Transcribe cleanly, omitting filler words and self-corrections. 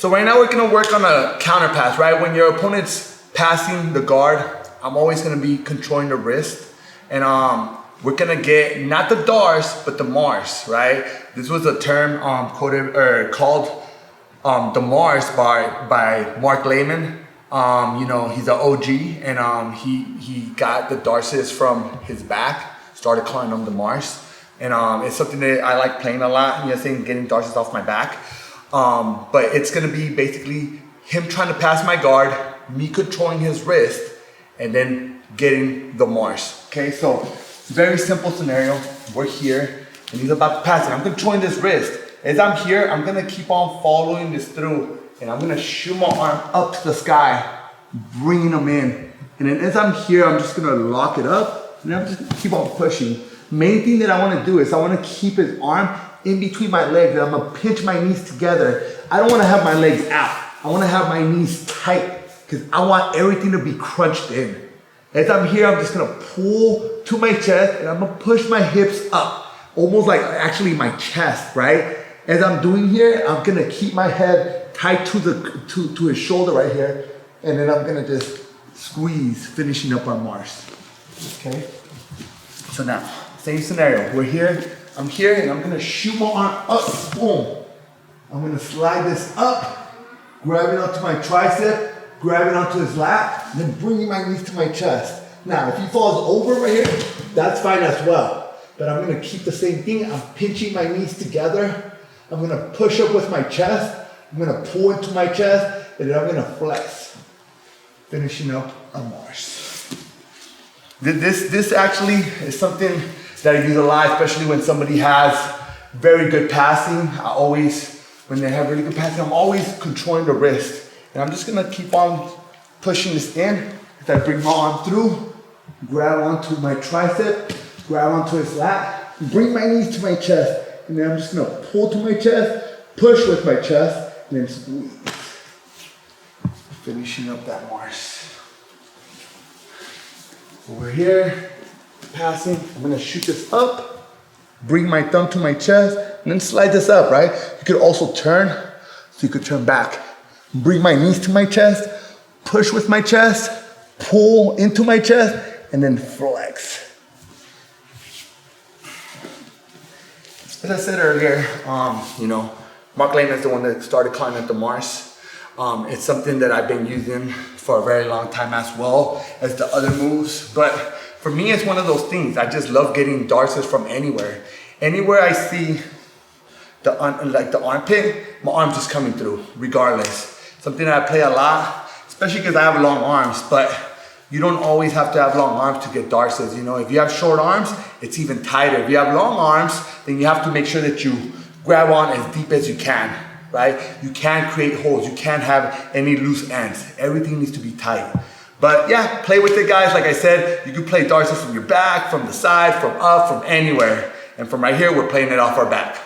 So right now we're gonna work on a counter pass, right? When your opponent's passing the guard, I'm always gonna be controlling the wrist. And we're gonna get not the darce, but the Marce, right? This was a term called the Marce by Mark Lehman. You know, he's an OG, and he got the darces from his back, started calling them the Marce. And it's something that I like playing a lot, you know, saying getting darces off my back. But it's gonna be basically him trying to pass my guard, me controlling his wrist, and then getting the Marce. Okay, so very simple scenario. We're here, and he's about to pass it. I'm controlling this wrist. As I'm here, I'm gonna keep on following this through, and I'm gonna shoot my arm up to the sky, bringing him in. And then as I'm here, I'm just gonna lock it up, and I'm just gonna keep on pushing. Main thing that I wanna do is I wanna keep his arm in between my legs, and I'm gonna pinch my knees together. I don't wanna have my legs out. I wanna have my knees tight, because I want everything to be crunched in. As I'm here, I'm just gonna pull to my chest, and I'm gonna push my hips up, almost like actually my chest, right? As I'm doing here, I'm gonna keep my head tight to his shoulder right here, and then I'm gonna just squeeze, finishing up our Marce. Okay? So now, same scenario. We're here, I'm here, and I'm gonna shoot my arm up, boom. I'm gonna slide this up, grab it onto my tricep, grab it onto his lap, and then bringing my knees to my chest. Now, if he falls over right here, that's fine as well. But I'm gonna keep the same thing. I'm pinching my knees together. I'm gonna push up with my chest. I'm gonna pull into my chest, and then I'm gonna flex. Finishing up a Marce. This actually is something that I use a lot, especially when somebody has very good passing. When they have really good passing, I'm always controlling the wrist. And I'm just gonna keep on pushing this in. As I bring my arm through, grab onto my tricep, grab onto his lap, bring my knees to my chest, and then I'm just gonna pull to my chest, push with my chest, and then squeeze. Finishing up that Marce. Over here, passing, I'm gonna shoot this up, bring my thumb to my chest, and then slide this up, right? You could also turn, so you could turn back. Bring my knees to my chest, push with my chest, pull into my chest, and then flex. As I said earlier, you know, Mark Lehman is the one that started calling it the Marce. It's something that I've been using for a very long time as well as the other moves. But for me, it's one of those things. I just love getting darces from anywhere. Anywhere I see the armpit, my arm's just coming through, regardless. Something that I play a lot, especially because I have long arms, but you don't always have to have long arms to get darces. You know, if you have short arms, it's even tighter. If you have long arms, then you have to make sure that you grab on as deep as you can, right? You can't create holes. You can't have any loose ends. Everything needs to be tight. But yeah, play with it, guys. Like I said, you can play darces from your back, from the side, from up, from anywhere. And from right here, we're playing it off our back.